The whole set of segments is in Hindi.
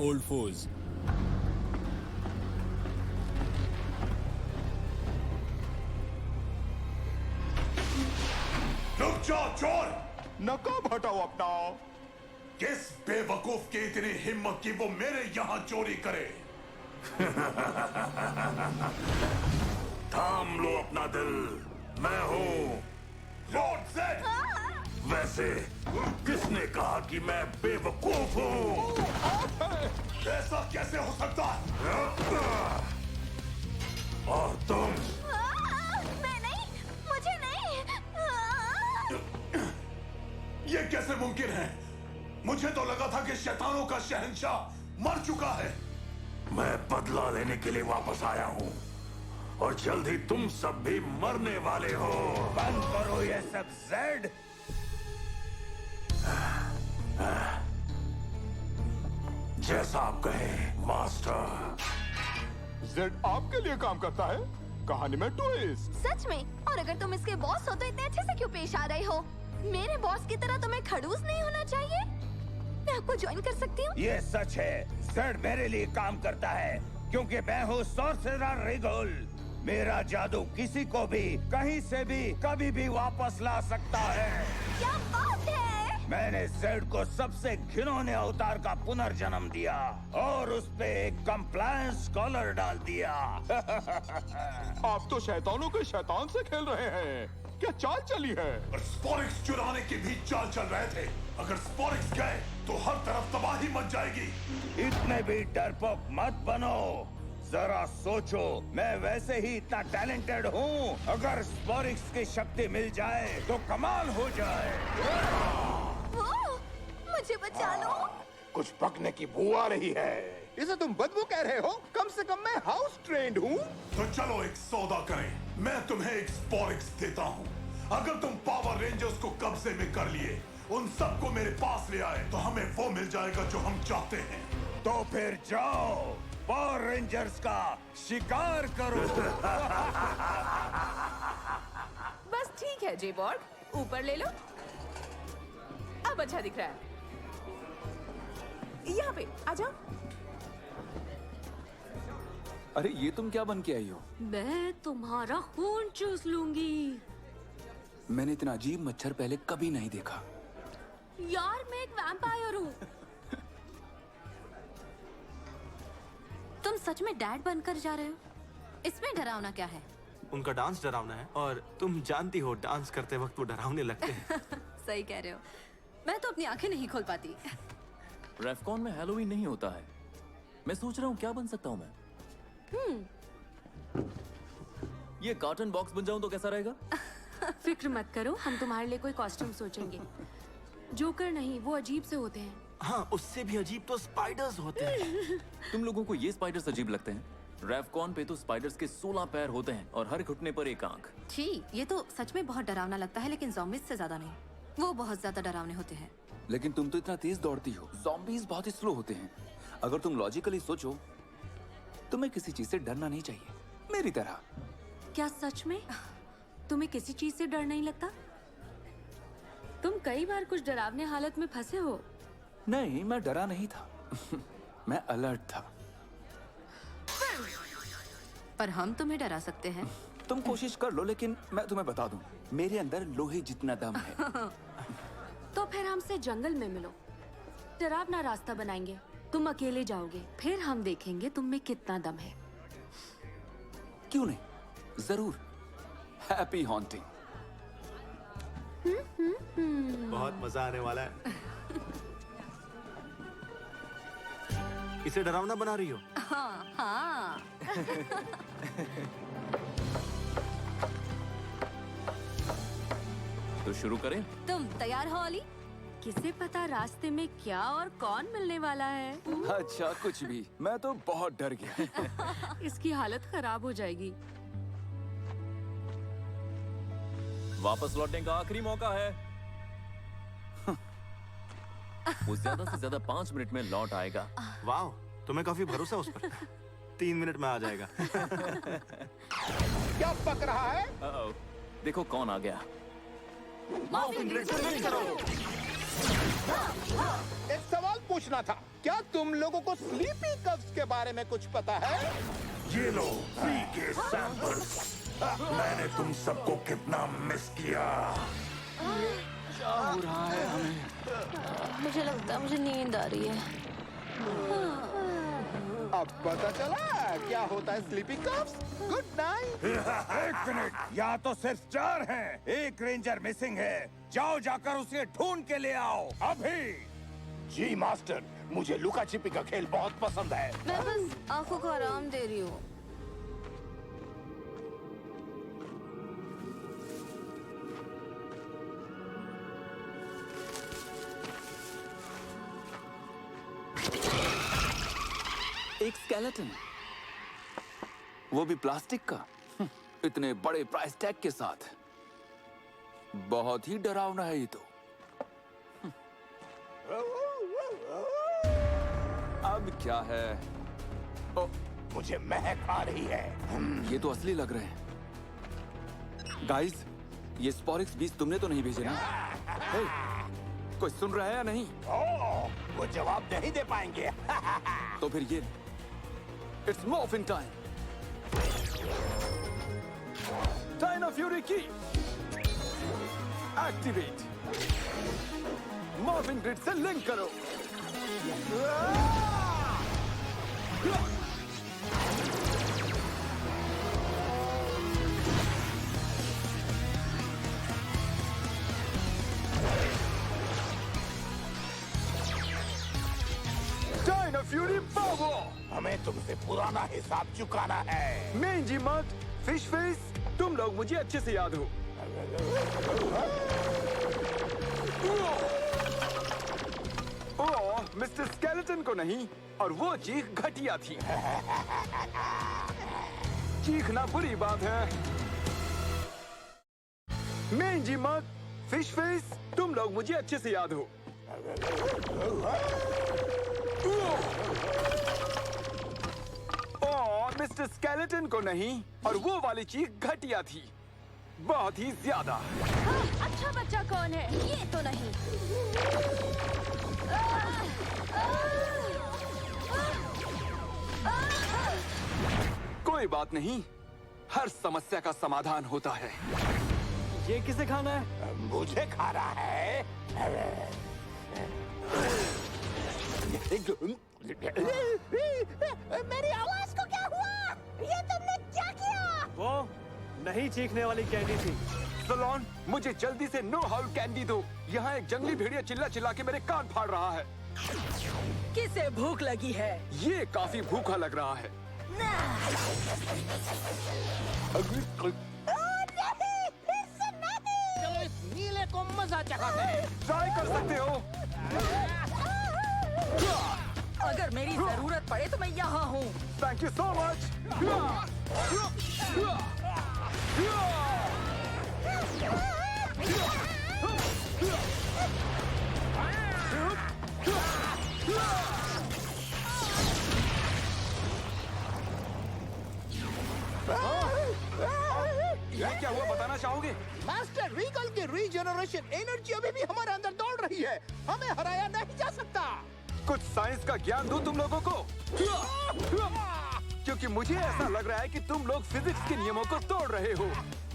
old foes. रुक जाओ चोर! नकाब हटाओ अपना। किस बेवकूफ की इतनी हिम्मत कि वो मेरे यहाँ चोरी करे? थाम लो अपना दिल, मैं हूँ लॉर्ड ज़ेड! वैसे किसने कहा कि मैं बेवकूफ हूँ? ऐसा कैसे हो सकता है? और तुम मैं नहीं, मुझे नहीं। ये कैसे मुमकिन है? मुझे तो लगा था कि शैतानों का शहंशाह मर चुका है। मैं बदला लेने के लिए वापस आया हूँ और जल्द ही तुम सब भी मरने वाले हो। बंद करो ये सब ज़ेड। जैसा आप कहे मास्टर। जेड आपके लिए काम करता है। कहानी में ट्विस्ट। सच में? और अगर तुम इसके बॉस हो तो इतने अच्छे से क्यों पेश आ रहे हो? मेरे बॉस की तरह तुम्हें खड़ूस नहीं होना चाहिए। मैं आपको ज्वाइन कर सकती हूँ? ये सच है, ज़ेड मेरे लिए काम करता है क्योंकि मैं हूँ सॉर्सरर रिगुल। मेरा जादू किसी को भी कहीं से भी कभी भी वापस ला सकता है। क्या बात है? मैंने ज़ेड को सबसे घिनौने अवतार का पुनर्जन्म दिया और उस पे एक कंप्लायंस कॉलर डाल दिया। आप तो शैतानों के शैतान से खेल रहे हैं। क्या चाल चली है? और स्पोरिक्स चुराने की भी चाल चल रहे थे। अगर स्पोरिक्स गए तो हर तरफ तबाही मच जाएगी। इतने भी डरपोक मत बनो। जरा सोचो, मैं वैसे ही इतना टैलेंटेड हूँ। अगर स्पोरिक्स की शक्ति मिल जाए तो कमाल हो जाए। वो, मुझे बचा लो। कुछ पकने की बू आ रही है। इसे तुम बदबू कह रहे हो? कम से कम मैं हाउस ट्रेंड हूँ। तो चलो एक सौदा करें। मैं तुम्हें एक स्पोरिक्स देता हूँ। अगर तुम पावर रेंजर्स को कब्जे में कर लिए, उन सबको मेरे पास ले आए, तो हमें वो मिल जाएगा जो हम चाहते हैं। तो फिर जाओ, पावर रेंजर्स का शिकार करो। बस ठीक है जेबॉर्ग, ऊपर ले लो। अब अच्छा दिख रहा है। यहाँ पे आ जाओ। अरे ये तुम क्या बन के आई हो? मैं तुम्हारा खून चूस लूंगी। मैंने इतना अजीब मच्छर पहले कभी नहीं देखा। यार मैं एक वैम्पायर हूँ। तुम सच में डैड बनकर जा रहे हो? इसमें डरावना क्या है? उनका डांस डरावना है और तुम जानती हो डांस करते वक्त वो डरावने लगते हैं। सही कह रहे हो। मैं तो अपनी आंखें नहीं खोल पाती। रेफकॉन में हैलोवीन नहीं होता है। मैं सोच रहा हूँ क्या बन सकता हूँ मैं। ये कार्टन बॉक्स बन जाऊं तो कैसा रहेगा? फिक्र मत करो, हम तुम्हारे लिए कोई कॉस्ट्यूम सोचेंगे। जोकर नहीं, वो अजीब से होते हैं। हाँ, उससे भी अजीब तो स्पाइडर्स होते हैं। तुम लोगों को ये स्पाइडर्स अजीब लगते हैं? रेफकॉन पे तो स्पाइडर्स के 16 पैर होते हैं और हर घुटने पर एक आंख। छी, ये तो सच में बहुत डरावना लगता है, लेकिन ज़ॉम्बीज़ से ज्यादा नहीं। वो बहुत ज्यादा डरावने होते हैं। लेकिन तुम तो इतना तेज दौड़ती हो। ज़ॉम्बीज़ बहुत ही स्लो होते हैं। अगर तुम लॉजिकली सोचो, तुम्हें किसी चीज से डरना नहीं चाहिए, मेरी तरह। क्या सच में तुम्हें किसी चीज से डर नहीं लगता? तुम कई बार कुछ डरावने हालत में फंसे हो। नहीं, मैं डरा नहीं था। मैं अलर्ट था। पर हम तुम्हें डरा सकते हैं। तुम कोशिश कर लो, लेकिन मैं तुम्हें बता दूं, मेरे अंदर लोहे जितना दम है। तो फिर हमसे जंगल में मिलो, डरावना रास्ता बनाएंगे। तुम अकेले जाओगे, फिर हम देखेंगे तुम में कितना दम है। क्यों नहीं, जरूर। Happy haunting. बहुत मजा आने वाला है। इसे डरावना बना रही हो? हाँ हाँ। तो शुरू करें? तुम तैयार हो अली? किसे पता रास्ते में क्या और कौन मिलने वाला है। अच्छा, कुछ भी। मैं तो बहुत डर गया। इसकी हालत खराब हो जाएगी। वापस लौटने का आखिरी मौका है। वो ज्यादा से ज्यादा 5 मिनट में लौट आएगा। वाह, तुम्हें काफी भरोसा उस पर। 3 मिनट में आ जाएगा। क्या पक रहा है? देखो कौन आ गया। एक सवाल पूछना था, क्या तुम लोगों को स्लीपी कव्स के बारे में कुछ पता है? ये लो फ्री के सैंपल्स। मैंने तुम सबको कितना मिस किया। क्या हो रहा है हमें? मुझे लगता है मुझे नींद आ रही है। अब पता चला क्या होता है स्लीपी कव्स। Good night. एक मिनट, यहाँ तो सिर्फ 4 हैं। एक रेंजर मिसिंग है। जाओ जाकर उसे ढूंढ के ले आओ अभी। जी मास्टर, मुझे लुका छिपी का खेल बहुत पसंद है। मैं बस आंखों को आराम दे रही हूँ। एक स्केलेटन, वो भी प्लास्टिक का। इतने बड़े प्राइस टैग के साथ। बहुत ही डरावना है ये तो। अब क्या है? ओ, मुझे महक आ रही है। ये तो असली लग रहे हैं। गाइस, ये स्पोरिक्स बीज तुमने तो नहीं भेजे ना? हे, कोई सुन रहा है या नहीं? वो जवाब नहीं दे पाएंगे। तो फिर ये it's morphing time. Diana fury की एक्टिवेट। मॉर्फिंग ग्रिड से लिंक करो। Diana fury power. हमें तुमसे पुराना हिसाब चुकाना है। मेंजी मत, फिश फेस, तुम लोग मुझे अच्छे से याद हो। ओह, मिस्टर स्केलेटन को नहीं, और वो चीख घटिया थी। चीखना बुरी बात है। मेंजी मत, फिश फेस, तुम लोग मुझे अच्छे से याद हो। ओह, मिस्टर स्केलेटन को नहीं, और वो वाली चीख घटिया थी, बहुत ही ज्यादा। अच्छा बच्चा कौन है? ये तो नहीं। कोई बात नहीं, हर समस्या का समाधान होता है। ये किसे खाना है? मुझे खाना है। मेरी आवाज को क्या हुआ? ये तुमने क्या किया? वो नहीं चीखने वाली कैंडी थी। सलोन, मुझे जल्दी से नो हाउल कैंडी दो। यहाँ एक जंगली भेड़िया चिल्ला चिल्ला के मेरे कान फाड़ रहा है। किसे भूख लगी है? ये काफी भूखा लग रहा है। चलो इस नीले को मजा चखाते हैं। ट्राई कर सकते हो। अगर मेरी जरूरत पड़े तो मैं यहाँ हूँ। Thank you so much. ये क्या हुआ, बताना चाहोगे? मास्टर रीगल की रीजनरेशन एनर्जी अभी भी हमारे अंदर दौड़ रही है। हमें हराया नहीं जा सकता। कुछ साइंस का ज्ञान दूं तुम लोगों को? क्योंकि मुझे ऐसा लग रहा है कि तुम लोग फिजिक्स के नियमों को तोड़ रहे हो।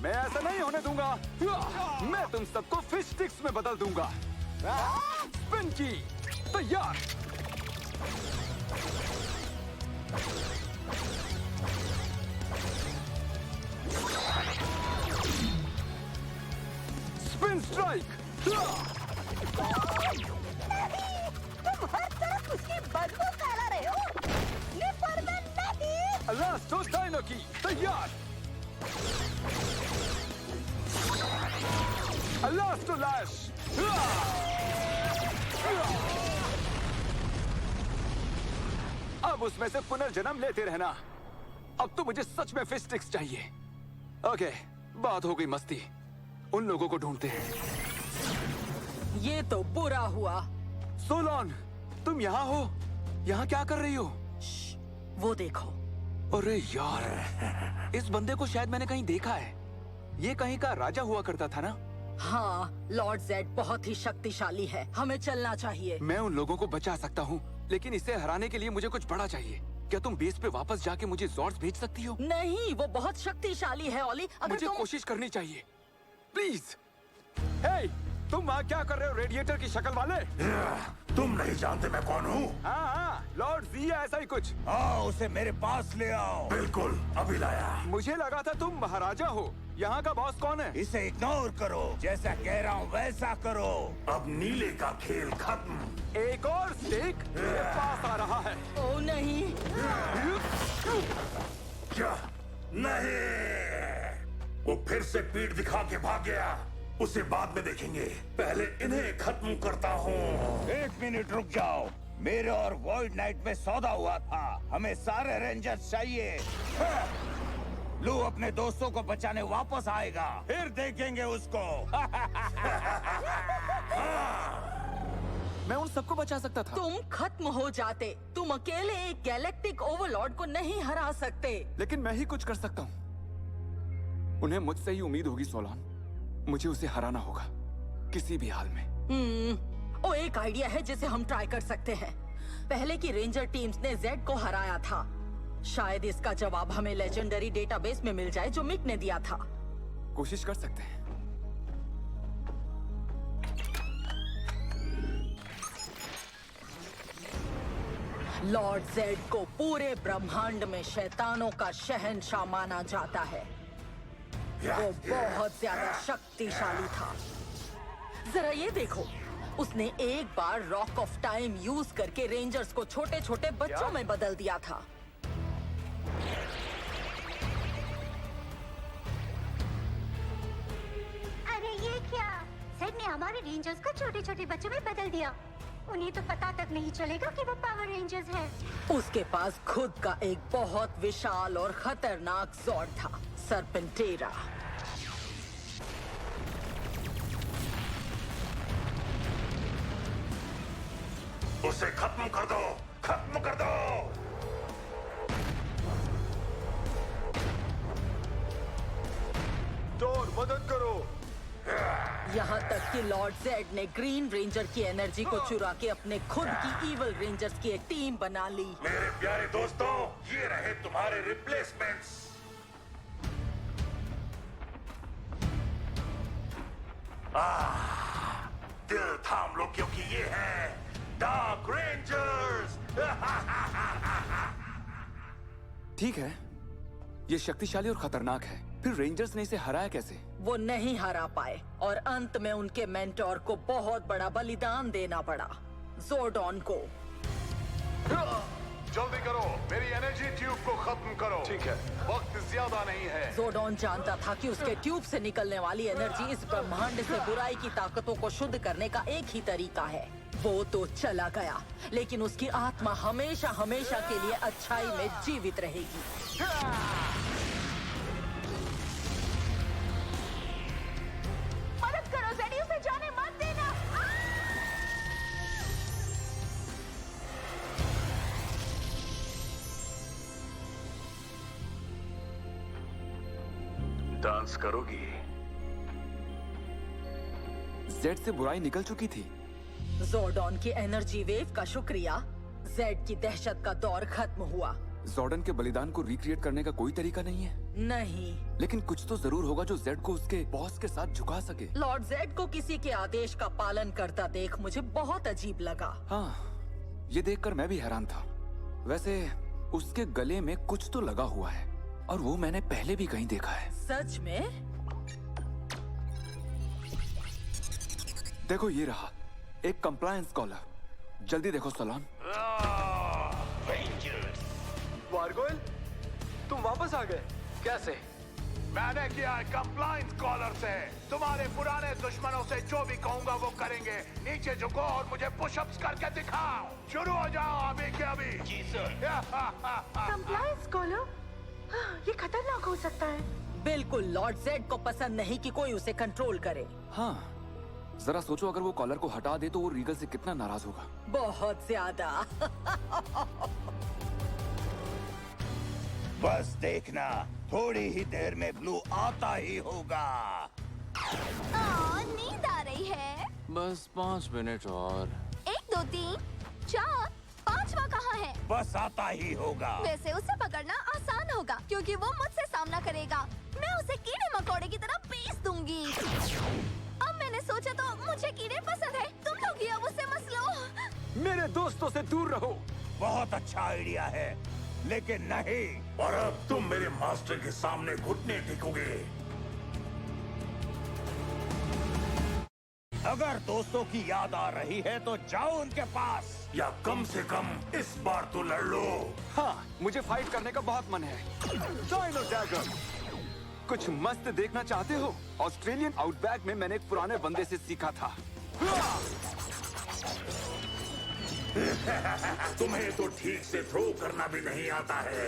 मैं ऐसा नहीं होने दूंगा। मैं तुम सबको फिश स्टिक्स में बदल दूंगा। स्पिन की तैयार। Spin strike. तुम हर तरफ उसकी बदबू फैला रहे हो। ये पर्दा नहीं। लास्टो डायनो की तैयार। लास्टो लैश। अब उसमें से पुनर्जन्म लेते रहना। अब तो मुझे सच में फिश स्टिक्स चाहिए। ओके, बात हो गई मस्ती। उन लोगों को ढूंढते हैं। ये तो बुरा हुआ। सोलॉन, तुम यहाँ हो? यहाँ क्या कर रही हो? वो देखो। अरे यार, इस बंदे को शायद मैंने कहीं देखा है। ये कहीं का राजा हुआ करता था ना? हाँ, लॉर्ड जेड बहुत ही शक्तिशाली है। हमें चलना चाहिए। मैं उन लोगों को बचा सकता हूँ, लेकिन इसे हराने के लिए मुझे कुछ बड़ा चाहिए। क्या तुम बेस पे वापस जाके मुझे ज़ॉर्ड्स भेज सकती हो? नहीं, वो बहुत शक्तिशाली है ओली। अगर मुझे तुम कोशिश करनी चाहिए, प्लीज। हे, तुम वहाँ क्या कर रहे हो रेडिएटर की शक्ल वाले? तुम नहीं जानते मैं कौन हूँ? हाँ, लॉर्ड ज़ी या ऐसा ही कुछ। आओ, उसे मेरे पास ले आओ। बिल्कुल, अभी लाया। मुझे लगा था तुम महाराजा हो। यहाँ का बॉस कौन है? इसे इग्नोर करो, जैसा कह रहा हूँ वैसा करो। अब नीले का खेल खत्म। एक और स्टेक मेरे पास आ रहा है। ओ नहीं। क्या? नहीं, वो फिर से पीठ दिखा के भाग गया। उसे बाद में देखेंगे, पहले इन्हें खत्म करता हूँ। 1 मिनट रुक जाओ। मेरे और वॉइड नाइट में सौदा हुआ था। हमें सारे रेंजर्स चाहिए। लू अपने दोस्तों को बचाने वापस आएगा, फिर देखेंगे उसको। मैं उन सबको बचा सकता था। तुम खत्म हो जाते। तुम अकेले एक गैलेक्टिक ओवरलॉर्ड को नहीं हरा सकते। लेकिन मैं ही कुछ कर सकता हूँ। उन्हें मुझसे ही उम्मीद होगी सोलान। मुझे उसे हराना होगा, किसी भी हाल में। ओ, एक आइडिया है जिसे हम ट्राई कर सकते हैं। पहले की रेंजर टीम्स ने जेड को हराया था। शायद इसका जवाब हमें लेजेंडरी डेटाबेस में मिल जाए जो मिक ने दिया था। कोशिश कर सकते हैं। लॉर्ड जेड को पूरे ब्रह्मांड में शैतानों का शहंशाह माना जाता है। वो बहुत ज्यादा शक्तिशाली था। जरा ये देखो, उसने एक बार रॉक ऑफ टाइम यूज करके रेंजर्स को छोटे छोटे बच्चों में बदल दिया था। अरे ये क्या? जेड ने हमारे रेंजर्स को छोटे छोटे बच्चों में बदल दिया। उन्हें तो पता तक नहीं चलेगा कि वो पावर रेंजर्स हैं। उसके पास खुद का एक बहुत विशाल और खतरनाक ज़ॉर्ड था, सरपेंटेरा। उसे खत्म कर दो, खत्म कर दो। टोर, मदद करो। यहाँ तक कि लॉर्ड जेड ने ग्रीन रेंजर की एनर्जी को चुरा के अपने खुद की इवल रेंजर्स की एक टीम बना ली। मेरे प्यारे दोस्तों, ये रहे तुम्हारे रिप्लेसमेंट्स। दिल थाम लो क्योंकि ये हैं डार्क रेंजर्स। ठीक है, ये शक्तिशाली और खतरनाक है। फिर रेंजर्स ने इसे हराया कैसे? वो नहीं हरा पाए और अंत में उनके मेंटोर को बहुत बड़ा बलिदान देना पड़ा, ज़ोर्डॉन को। जल्दी करो, मेरी एनर्जी ट्यूब को खत्म करो। ठीक है, वक्त ज्यादा नहीं है। ज़ोर्डॉन जानता था कि उसके ट्यूब से निकलने वाली एनर्जी इस ब्रह्मांड से बुराई की ताकतों को शुद्ध करने का एक ही तरीका है। वो तो चला गया, लेकिन उसकी आत्मा हमेशा हमेशा के लिए अच्छाई में जीवित रहेगी। मदद करो जेडी, उसे जाने मत देना। डांस करोगी? जेड से बुराई निकल चुकी थी। ज़ोर्डॉन की एनर्जी वेव का शुक्रिया, जेड की दहशत का दौर खत्म हुआ। ज़ोर्डन के बलिदान को रिक्रिएट करने का कोई तरीका नहीं है? नहीं, लेकिन कुछ तो जरूर होगा जो जेड को उसके बॉस के साथ झुका सके। लॉर्ड जेड को किसी के आदेश का पालन करता देख मुझे बहुत अजीब लगा। हाँ, ये देखकर मैं भी हैरान था। वैसे उसके गले में कुछ तो लगा हुआ है और वो मैंने पहले भी कहीं देखा है। सच में? देखो, ये रहा एक कंप्लायंस कॉलर। जल्दी देखो सोलान। वारगोइल, तुम वापस आ गए? कैसे? मैंने किया है कंप्लायंस कॉलर से। तुम्हारे पुराने दुश्मनों से जो भी कहूंगा वो करेंगे। नीचे झुको और मुझे पुशअप्स करके दिखाओ। शुरू हो जाओ अभी के अभी। जी सर। Compliance collar? ये खतरनाक हो सकता है। बिल्कुल, लॉर्ड जेड को पसंद नहीं कि कोई उसे कंट्रोल करे। हाँ, जरा सोचो, अगर वो कॉलर को हटा दे तो वो रीगल से कितना नाराज होगा। बहुत ज्यादा। बस देखना, थोड़ी ही देर में ब्लू आता ही होगा। नींद आ रही है। बस 5 मिनट और। 1 2 3 4 5 पांचवा कहाँ है? बस आता ही होगा। वैसे उसे पकड़ना आसान होगा क्योंकि वो मुझसे सामना करेगा। मैं उसे कीड़े मकोड़े की तरह पीस दूंगी। अब मैंने सोचा तो मुझे कीड़े पसंद है। तुम लोग ही अब उसे मस लो। मेरे दोस्तों से दूर रहो। बहुत अच्छा आइडिया है, लेकिन नहीं। और अब तुम मेरे मास्टर के सामने घुटने टेकोगे। अगर दोस्तों की याद आ रही है तो जाओ उनके पास, या कम से कम इस बार तो लड़ लो। हाँ, मुझे फाइट करने का बहुत मन है। Dino dagger. कुछ मस्त देखना चाहते हो? ऑस्ट्रेलियन आउटबैक में मैंने एक पुराने बंदे से सीखा था। तुम्हें तो ठीक से थ्रो करना भी नहीं आता है।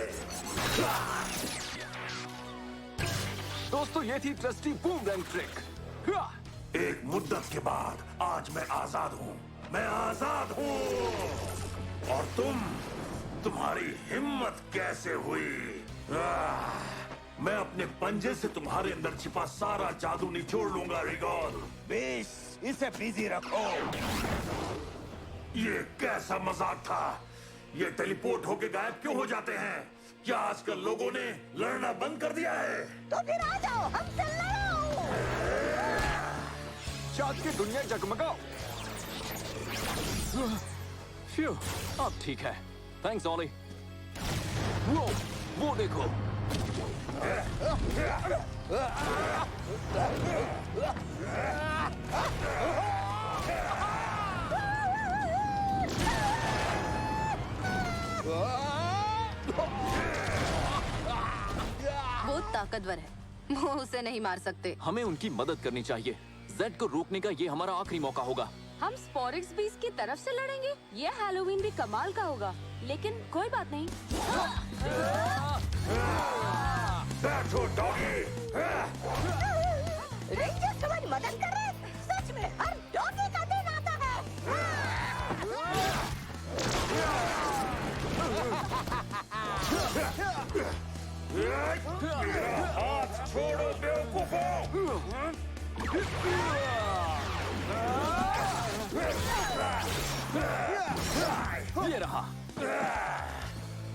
दोस्तों, ये थी ट्रस्टी बूमरैंग ट्रिक। एक मुद्दत के बाद आज मैं आजाद हूँ। मैं आजाद हूँ। और तुम्हारी हिम्मत कैसे हुई? मैं अपने पंजे से तुम्हारे अंदर छिपा सारा जादू निचोड़ लूंगा रिगोल। बेस, इसे बिजी रखो। ये कैसा मजाक था? ये टेलीपोर्ट होके गायब क्यों हो जाते हैं? क्या आजकल लोगों ने लड़ना बंद कर दिया है? तो फिर आ जाओ, हमसे लड़ो। चाँद की दुनिया जगमगाओ। फ्यू, अब ठीक है। थैंक्स ऑली। वो देखो। वो ताकतवर है, वो उसे नहीं मार सकते। हमें उनकी मदद करनी चाहिए। जेड को रोकने का ये हमारा आखिरी मौका होगा। हम स्पोरिक्स बीस की तरफ से लड़ेंगे। ये हैलोवीन भी कमाल का होगा, लेकिन कोई बात नहीं। बैठो डॉगी। रेंजर्स तुम्हारी मदद कर रहे हैं। सच में हर डॉगी का दिन आता है। मेरा हाथ छोड़ो बेवकूफों। ये रहा।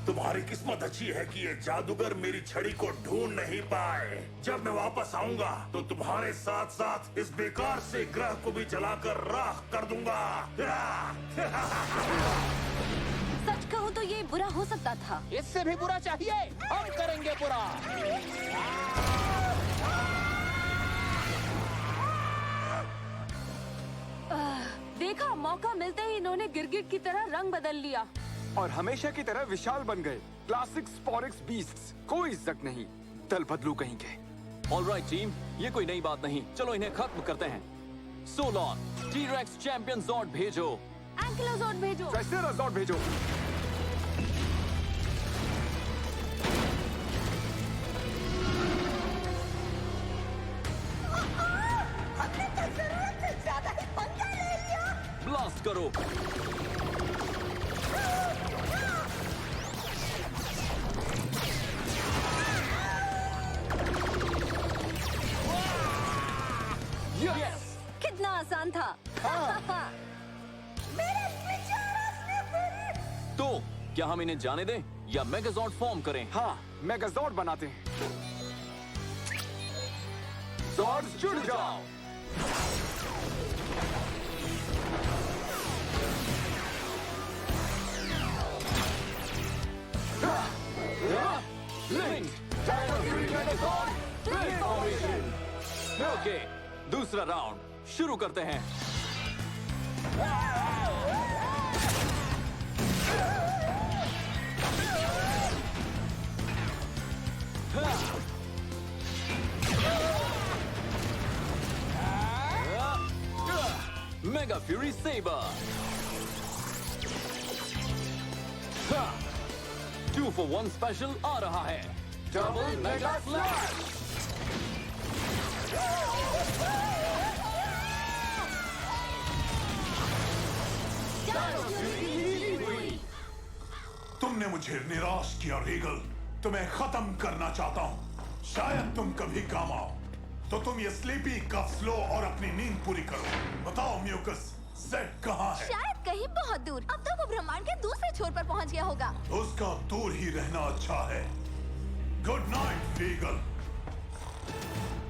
तुम्हारी किस्मत अच्छी है कि ये जादूगर मेरी छड़ी को ढूंढ नहीं पाए। जब मैं वापस आऊंगा तो तुम्हारे साथ साथ इस बेकार से ग्रह को भी जलाकर राख कर दूंगा। सच कहूँ तो ये बुरा हो सकता था। इससे भी बुरा चाहिए, हम करेंगे बुरा। देखा, मौका मिलते ही इन्होंने गिरगिट की तरह रंग बदल लिया और हमेशा की तरह विशाल बन गए। Classic sporix beasts. कोई इज्जत नहीं, दल बदलू कहेंगे। ऑलराइट टीम, ये कोई नई बात नहीं। चलो इन्हें खत्म करते हैं। सोलॉन, टी-रेक्स चैंपियन जॉर्ड भेजो। एंकिलोजॉर्ड भेजो। ट्राइसेराजॉर्ड भेजो। हमने तो जरूरत से ज्यादा ही पंगा ले लिया। ब्लास्ट करो। यस! कितना आसान था। मेरे विचारों से मेरी तो क्या हम इन्हें जाने दें या मेगाजॉर्ड फॉर्म करें? हाँ, मेगाजॉर्ड बनाते हैं। जॉर्ड्स जुड़ जाओ। ओके, दूसरा राउंड शुरू करते हैं। Mega fury sabre. 2 for 1 special आ रहा है। Double mega slash. तुमने मुझे निराश किया रीगल। तुम्हें खत्म करना चाहता हूँ। शायद तुम कभी काम आओ। तो तुम ये स्लीपी कफ्स लो और अपनी नींद पूरी करो। बताओ म्यूकस, जेड कहाँ है? शायद कहीं बहुत दूर। अब तो वो ब्रह्मांड के दूसरे छोर पर पहुंच गया होगा। उसका दूर ही रहना अच्छा है। Good night eagle.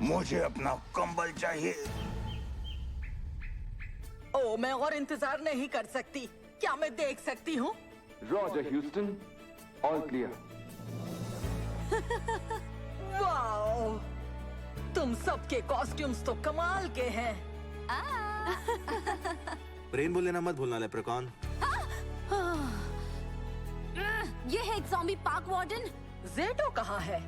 मुझे अपना कंबल चाहिए। ओ, मैं और इंतजार नहीं कर सकती। क्या मैं देख सकती हूँ? Roger Houston, all clear. Wow, तुम सबके कॉस्ट्यूम्स तो कमाल के हैं। रेनबो लेना मत भूलना लेप्रेकॉन। ये है एक ज़ॉम्बी पार्क वार्डन। जेडो कहाँ है?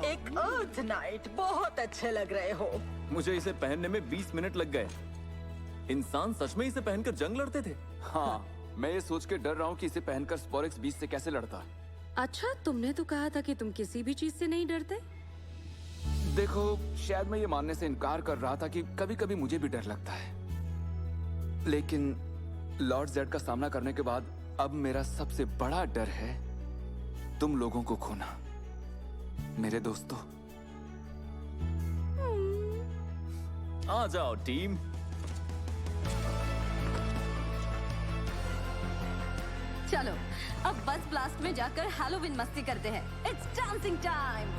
एक अर्थ नाइट, बहुत अच्छे लग रहे हो। मुझे इसे पहनने में 20 मिनट लग गए। इंसान सच में इसे पहनकर जंग लड़ते थे। हाँ, मैं ये सोच के डर रहा हूँ कि इसे पहनकर स्पोरेक्स 20 से कैसे लड़ता। अच्छा, तुमने तो कहा था कि तुम किसी भी चीज से नहीं डरते। देखो, शायद मैं ये मानने से इनकार कर रहा था कि कभी-कभी मुझे भी डर लगता है, लेकिन लॉर्ड जेड का सामना करने के बाद अब मेरा सबसे बड़ा डर है तुम लोगों को खोना, मेरे दोस्तों। आ जाओ टीम। चलो अब बस ब्लास्ट में जाकर हैलोवीन मस्ती करते हैं। It's dancing time.